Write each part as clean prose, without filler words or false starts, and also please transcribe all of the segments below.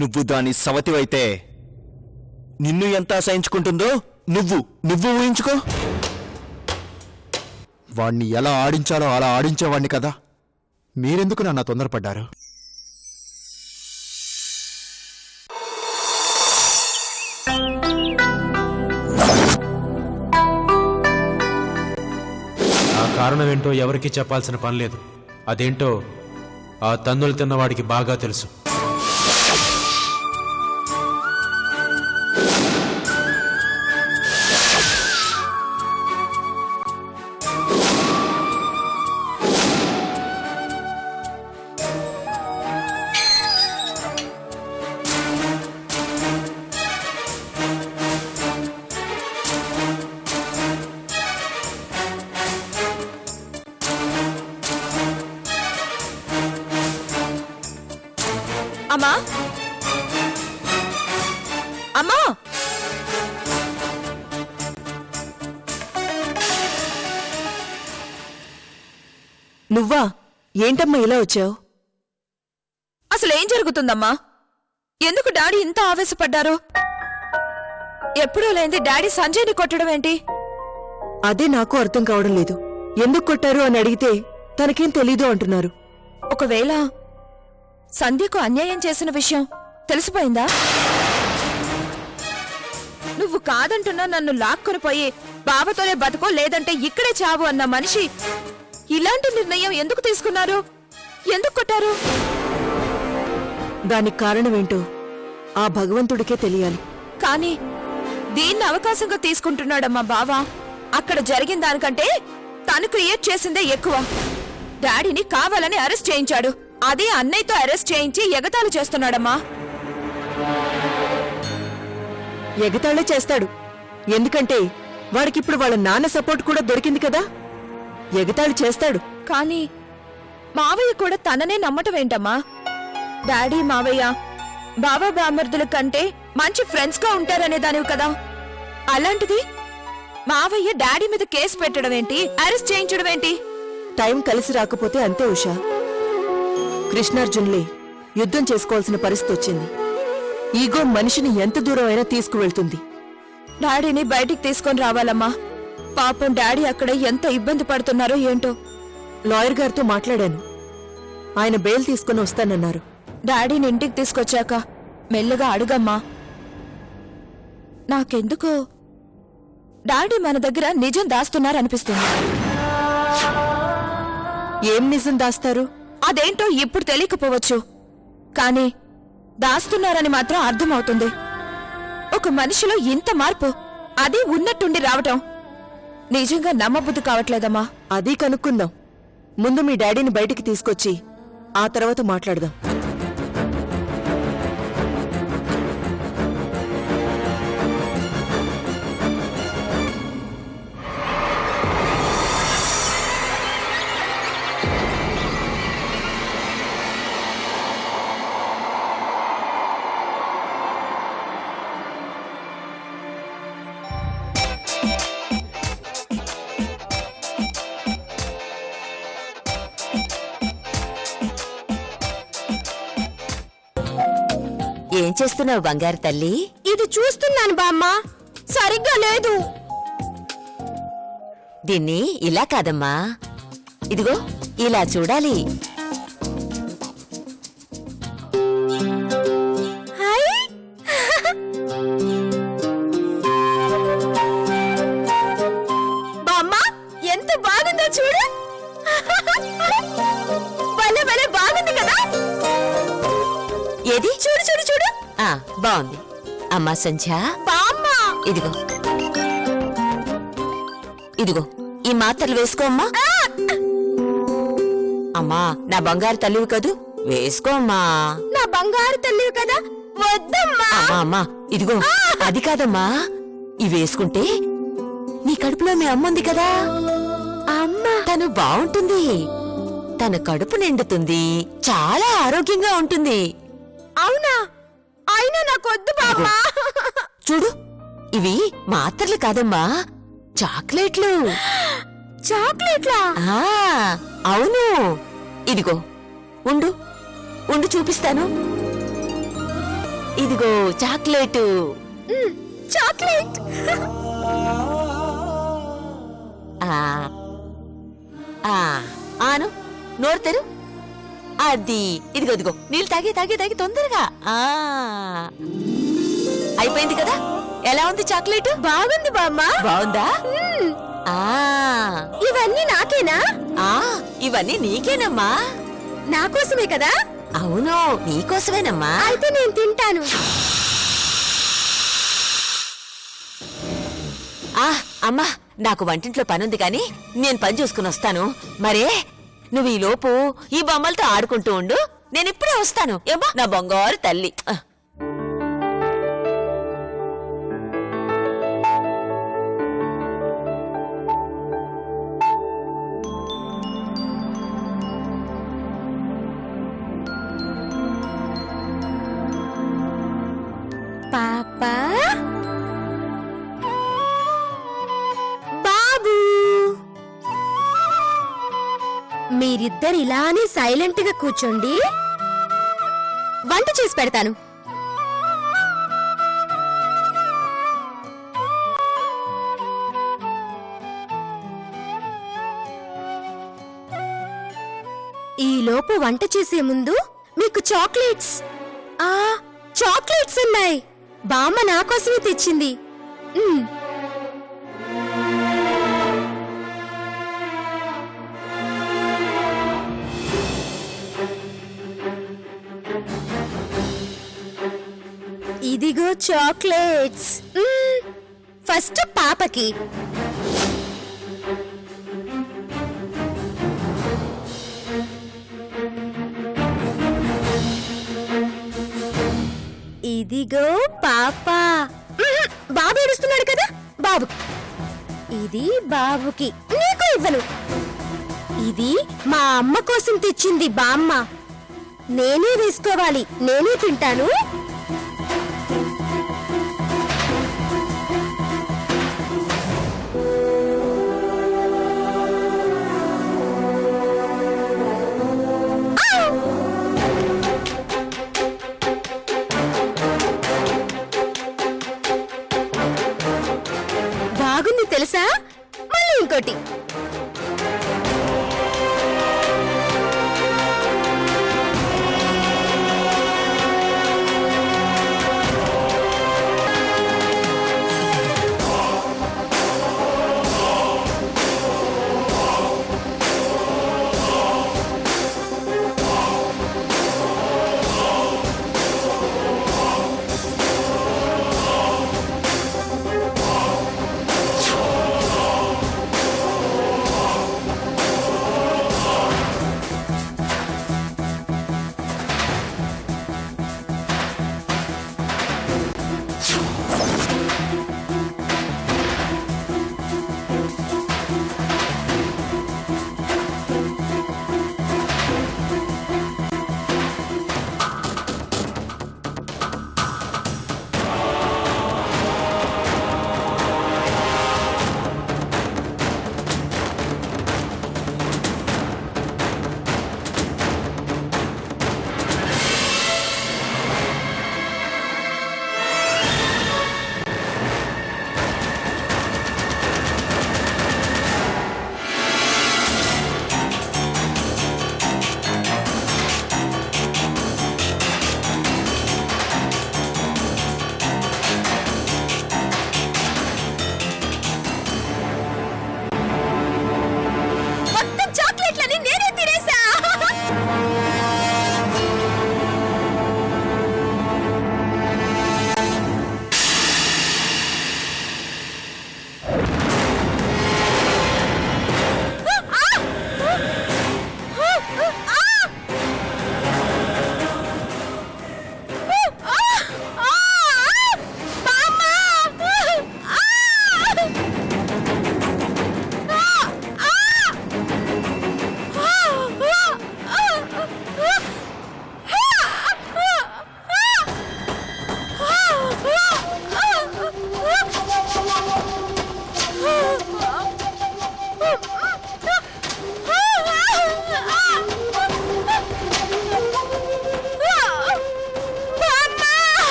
నువ్వు దాని సవతివైతే నిన్ను ఎంత అసహించుకుంటుందో నువ్వు ఊహించుకో. వాణ్ణి ఎలా ఆడించాలో అలా ఆడించేవాణ్ణి కదా. మీరెందుకు నాన్న తొందరపడ్డారు? ఆ కారణమేంటో ఎవరికీ చెప్పాల్సిన పని లేదు. అదేంటో ఆ తన్నులు తిన్నవాడికి బాగా తెలుసు. అమ్మా అమ్మా నువ్వా? ఏంటమ్మా ఇలా వచ్చావు? అసలేం జరుగుతుందమ్మా? ఎందుకు డాడీ ఇంత ఆవేశపడ్డారు? ఎప్పుడూ లేంది డాడీ సంజయ్ని కొట్టడం ఏంటి? అదే నాకు అర్థం కావడం లేదు. ఎందుకు కొట్టారు అని అడిగితే తనకేం తెలీదు అంటున్నారు. ఒకవేళ సంధ్యకు అన్యాయం చేసిన విషయం తెలిసిపోయిందా? నువ్వు కాదంటున్నా నన్ను లాక్కొని పోయి బావతోనే బతుకో లేదంటే ఇక్కడే చావు అన్న మనిషి ఇలాంటి నిర్ణయం ఎందుకు తీసుకున్నారు? ఎందుకు కొట్టారు? దానికి కారణమేంటో ఆ భగవంతుడికే తెలియాలి. కానీ దీన్ని అవకాశంగా తీసుకుంటున్నాడమ్మా బావ. అక్కడ జరిగిన దానికంటే తను క్రియేట్ చేసిందే ఎక్కువ. డాడీని కావాలని అరెస్ట్ చేయించాడు. అదే అన్నయ్యతో అరెస్ట్ చేయించి ఎగతాళి చేస్తున్నాడమ్మా. ఎగతాళే చేస్తాడు. ఎందుకంటే వాడికిప్పుడు వాళ్ళ నాన్న సపోర్ట్ కూడా దొరికింది కదా. ఎగతాళి చేస్తాడు. కానీ మావయ్య కూడా తననే నమ్మటం ఏంటమ్మా? డాడీ మావయ్య బావ బామర్దుల కంటే మంచి ఫ్రెండ్స్ గా ఉంటారనే దానివి కదా. అలాంటిది మావయ్య డాడీ మీద కేసు పెట్టడం ఏంటి, అరెస్ట్ చేయించడం ఏంటి? టైం కలిసి రాకపోతే అంతే ఉషా. కృష్ణార్జునులే యుద్ధం చేసుకోవాల్సిన పరిస్థితి వచ్చింది. ఈగో మనిషిని ఎంత దూరం అయినా తీసుకువెళ్తుంది. డాడీని బయటికి తీసుకొని రావాలమ్మా. పాపం డాడీ అక్కడ ఎంత ఇబ్బంది పడుతున్నారో ఏంటో. లాయర్ గారితో మాట్లాడాను. ఆయన బెయిల్ తీసుకుని వస్తానన్నారు. డాడీని ఇంటికి తీసుకొచ్చాక మెల్లగా అడుగమ్మా. నాకెందుకో డాడీ మన దగ్గర నిజం దాస్తున్నారనిపిస్తుంది. ఏం నిజం దాస్తారు? అదేంటో ఇప్పుడు తెలియకపోవచ్చు, కానీ దాస్తున్నారని మాత్రం అర్థమవుతుంది. ఒక మనిషిలో ఇంత మార్పు, అది ఉన్నట్టుండి రావటం నిజంగా నమ్మబుద్ధి కావట్లేదమ్మా. అది కనుక్కుందాం. ముందు మీ డాడీని బయటికి తీసుకొచ్చి ఆ తర్వాత మాట్లాడదాం. ఏం చేస్తున్నావు బంగారు తల్లి? ఇది చూస్తున్నాను బామ్మ. సరిగ్గా లేదు. దీన్ని ఇలా కాదమ్మా, ఇదిగో ఇలా చూడాలి. బామ్మ ఎంత బాగుందో చూడు. భలే భలే బాగుంది కదా. ఏది? చూడు చూడు చూడు. బాగుంది. అమ్మా సంధ్య, బామ్మ ఇదిగో ఇదిగో ఈ మాత్రలు వేసుకో అమ్మా. అమ్మా నా బంగారు తల్లివి కదూ, వేసుకో అమ్మా. నా బంగారు తల్లివి కదా, వద్దమ్మా. అమ్మా అమ్మా ఇదిగో, అది కాదమ్మా, ఇవి వేసుకుంటే నీ కడుపులో మీ అమ్మ ఉంది కదా, అమ్మ తను బాగుంటుంది. తన కడుపు నిండుతుంది, చాలా ఆరోగ్యంగా ఉంటుంది. అవునా? అయినా నాకొద్దు బామ్మ. చూడు, ఇవి మాత్రలు కాదమ్మా, చాక్లెట్లు. చాక్లెట్లా? అవును. ఇదిగో ఉండు ఉండు చూపిస్తాను. ఇదిగో చాక్లెట్. చాక్లెట్. ఆను నోరు తెరు. అది ఇదిగో ఇదిగో నీళ్ళు తాగి తాగి తాగి తొందరగా. అయిపోయింది కదా. ఎలా ఉంది చాక్లెట్? బాగుంది బామ్మ. బాగుందా? ఇవన్నీ నాకేనా? ఇవన్నీ నీకేనమ్మా. నా కోసమే కదా? అవును, నీకోసమేనమ్మా. అయితే నేను తింటాను. అమ్మా, నాకు వంటింట్లో పనుంది కాని నేను పని చూసుకుని వస్తాను. మరే నువ్వు ఈ లోపు ఈ బొమ్మలతో ఆడుకుంటూ ఉండు, నేనిప్పుడే వస్తాను. ఏమ్మా నా బంగారు తల్లి. పాపా, బాబు, మీరిద్దరు ఇలానే సైలెంట్ గా కూర్చోండి, వంట చేసి పెడతాను. ఈలోపు వంట చేసే ముందు మీకు చాక్లెట్స్ చాక్లెట్స్ ఉన్నాయి. బామ్మ నా కోసమే తెచ్చింది. ఇదిగో చాక్లెట్స్. ఫస్ట్ పాపకి. ఇదిగో పాప. బాబు ఏడుస్తున్నాడు కదా, బాబు. ఇది బాబుకి. నీకు ఇవ్వను. ఇది మా అమ్మ కోసం తెచ్చింది బామ్మ. నేనే వేసుకోవాలి, నేనే తింటాను. బాగుంది తెలుసా? మళ్ళీ ఇంకోటి.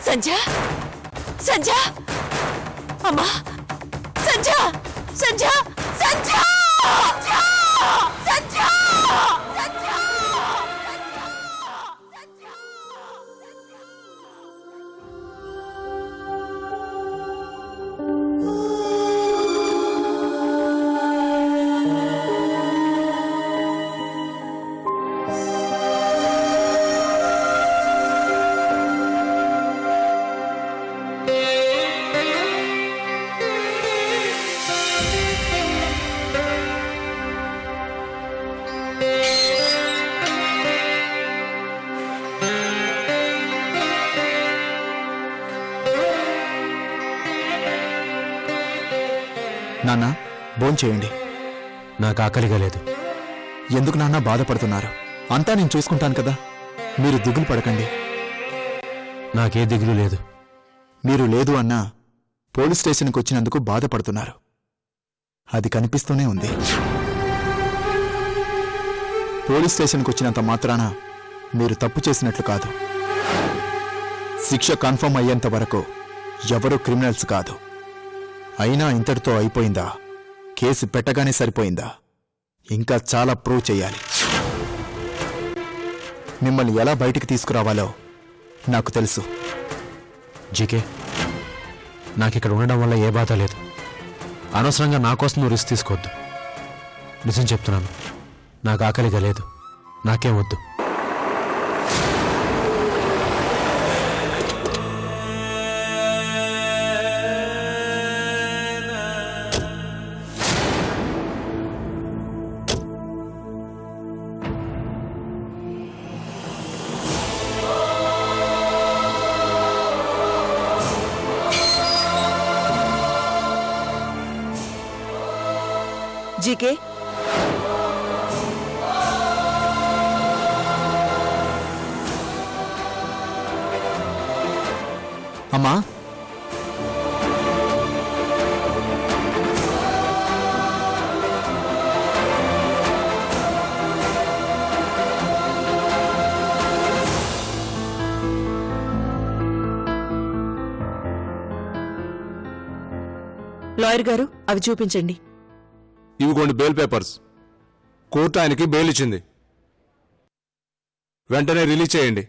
సంజ సంజ అమ్మా సంజ సంజ సంజ సంజ నాన్న భోంచేయండి. నాకు ఆకలిగా లేదు. ఎందుకు నాన్న బాధపడుతున్నారు? అంతా నేను చూసుకుంటాను కదా, మీరు దిగులు పడకండి. నాకే దిగులు లేదు. మీరు లేదు అన్నా పోలీస్ స్టేషన్కి వచ్చినందుకు బాధపడుతున్నారు. అది కనిపిస్తూనే ఉంది. పోలీస్ స్టేషన్కి వచ్చినంత మాత్రాన మీరు తప్పు చేసినట్లు కాదు. శిక్ష కన్ఫర్మ్ అయ్యేంత వరకు ఎవరూ క్రిమినల్స్ కాదు. అయినా ఇంతటితో అయిపోయిందా? కేసు పెట్టగానే సరిపోయిందా? ఇంకా చాలా ప్రూవ్ చేయాలి. మిమ్మల్ని ఎలా బయటికి తీసుకురావాలో నాకు తెలుసు. జీకే, నాకిక్కడ ఉండడం వల్ల ఏ బాధ లేదు. అనవసరంగా నా కోసం నువ్వు రిస్క్ తీసుకోవద్దు. నిజం చెప్తున్నాను, నాకు ఆకలిగా లేదు. నాకేం వద్దు. జీకే, అమ్మా, లాయర్ గారు అవి చూపించండి. ఇవిగోండి బెయిల్ పేపర్స్. కోర్టు ఆయనకి బెయిల్ ఇచ్చింది. వెంటనే రిలీజ్ చేయండి.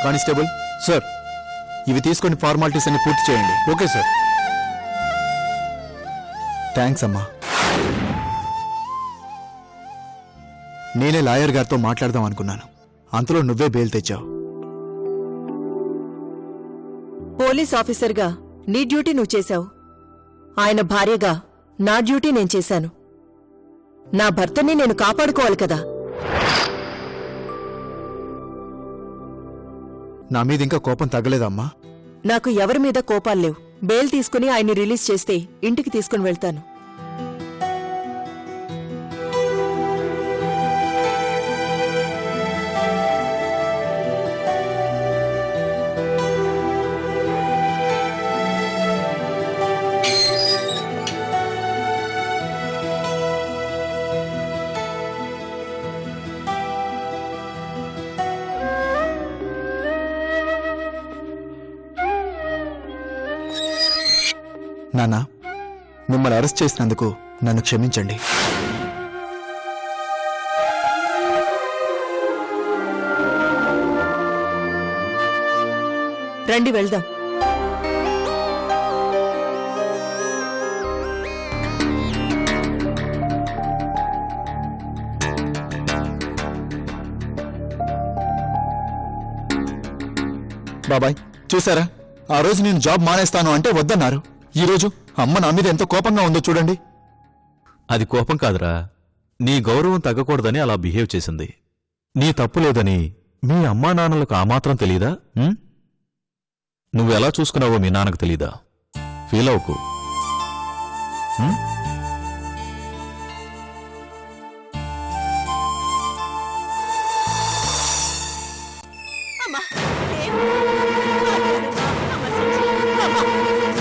Constable sir. ఇవి తీసుకొని ఫార్మాలిటీస్ అన్ని పూర్తి చేయండి. Okay sir. థ్యాంక్స్ అమ్మా. నేనే లాయర్ గారితో మాట్లాడదాం అనుకున్నాను, అంతలో నువ్వే బెయిల్ తెచ్చావు. పోలీస్ ఆఫీసర్గా నీ డ్యూటీ నువ్వు చేశావు. ఆయన భార్యగా నా డ్యూటీ నేను చేశాను. నా భర్తని నేను కాపాడుకోవాలి కదా. నా మీద ఇంకా కోపం తగ్గలేదమ్మా? నాకు ఎవరి మీద కోపాలు లేవు. బెయిల్ తీసుకుని ఆయన్ని రిలీజ్ చేస్తే ఇంటికి తీసుకుని వెళ్తాను. నాన్న, మిమ్మల్ని అరెస్ట్ చేసినందుకు నన్ను క్షమించండి. రండి వెళ్దాం. బాబాయ్, చూసారా? ఆ రోజు నేను జాబ్ మానేస్తాను అంటే వద్దన్నారు. ఈ రోజు అమ్మ నా మీద ఎంత కోపంగా ఉందో చూడండి. అది కోపం కాదురా, నీ గౌరవం తగ్గకూడదని అలా బిహేవ్ చేసింది. నీ తప్పు లేదని మీ అమ్మా నాన్నలకు ఆ మాత్రం తెలీదా? నువ్వెలా చూసుకున్నావో మీ నాన్నకు తెలీదా? ఫీల్ అవుకు.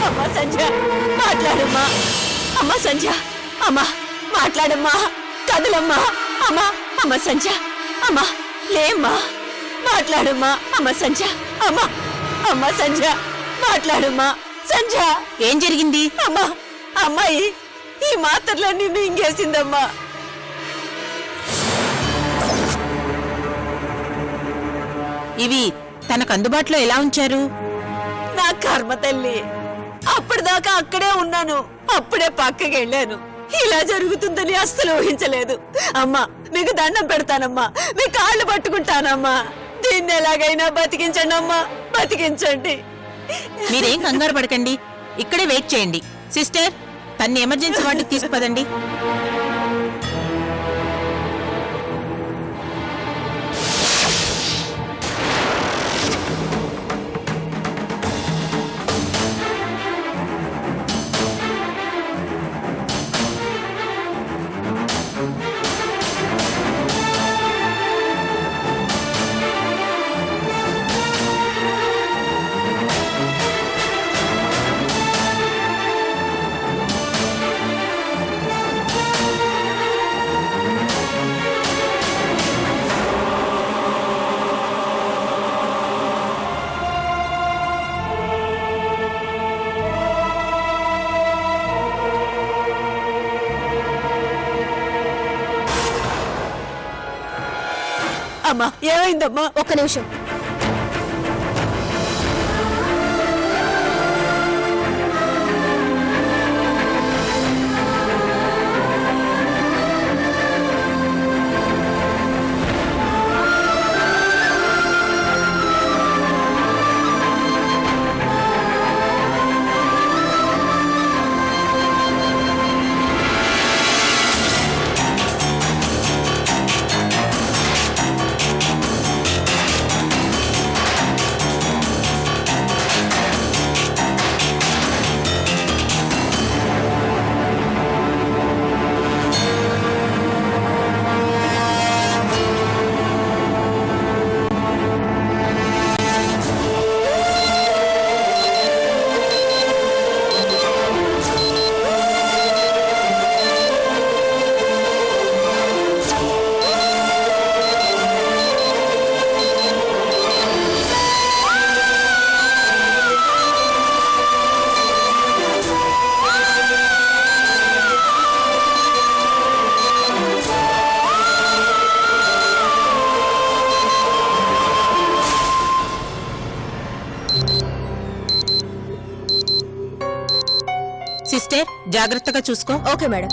అమ్మా సంధ్య మాట్లాడమ్మా. అమ్మా సంధ్య, అమ్మా మాట్లాడమ్మా. కదలమ్మా. అమ్మా అమ్మ సంధ్య, అమ్మా లేమ్మా. మాట్లాడమ్మా. అమ్మ సంధ్య, అమ్మా అమ్మ సంధ్య మాట్లాడమ్మా. సంధ్య, ఏం జరిగింది? అమ్మా అమ్మాయి ఈ మాత్రలన్నీ మింగేసిందమ్మా. ఇవి తనకు అందుబాటులో ఎలా ఉంచారు? నా కర్మ తల్లి, అప్పటిదాకా అక్కడే ఉన్నాను, అప్పుడే పక్కకి వెళ్ళాను. ఇలా జరుగుతుందని అస్సలు ఊహించలేదు. అమ్మా మీకు దండం పెడతానమ్మా, మీ కాళ్ళు పట్టుకుంటానమ్మా. దీన్ని ఎలాగైనా బతికించండి అమ్మా, బతికించండి. మీరేం కంగారు పడకండి, ఇక్కడే వెయిట్ చేయండి. సిస్టర్, తన్ని ఎమర్జెన్సీ వార్డుకి తీసుకుపదండి. అమ్మా ఏమైందమ్మా? ఒక్క నిమిషం. సిస్టర్, జాగ్రత్తగా చూసుకో. Okay madam.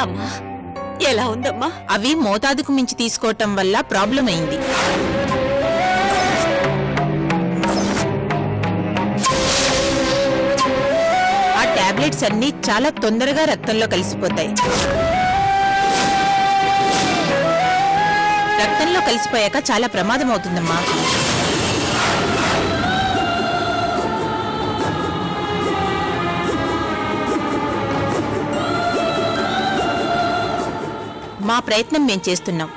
అమ్మా ఎలా ఉందమ్మా? అవి మోతాదుకు మించి తీసుకోవటం వల్ల ప్రాబ్లం అయింది. ఆ టాబ్లెట్స్ అన్నీ చాలా తొందరగా రక్తంలో కలిసిపోతాయి. రక్తంలో కలిసిపోయాక చాలా ప్రమాదం అవుతుందమ్మా. మా ప్రయత్నం మేం చేస్తున్నాం,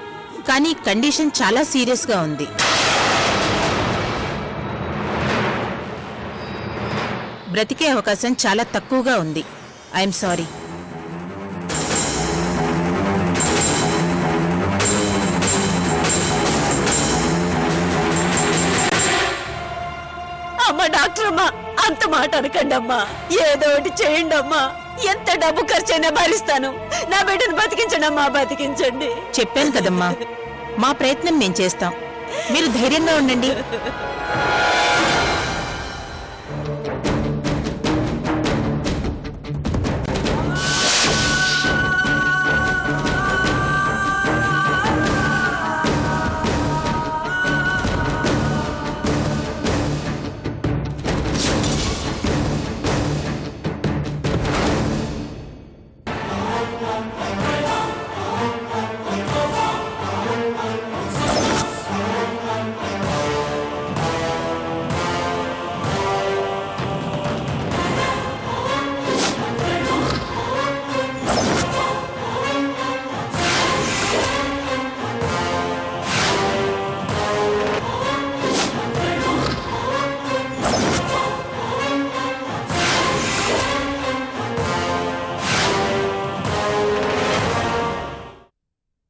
కానీ కండిషన్ చాలా సీరియస్గా ఉంది. బ్రతికే అవకాశం చాలా తక్కువగా ఉంది. I'm sorry. అమ్మా డాక్టర్ అమ్మా, అంత మాట అనకండి అమ్మా. ఏదో ఒకటి చేయండి అమ్మా. ఎంత డబ్బు ఖర్చైనా భరిస్తాను. నా బిడ్డను బతికించండి అమ్మా, బతికించండి. చెప్పాను కదమ్మా, మా ప్రయత్నం మేం చేస్తాం. మీరు ధైర్యంగా ఉండండి.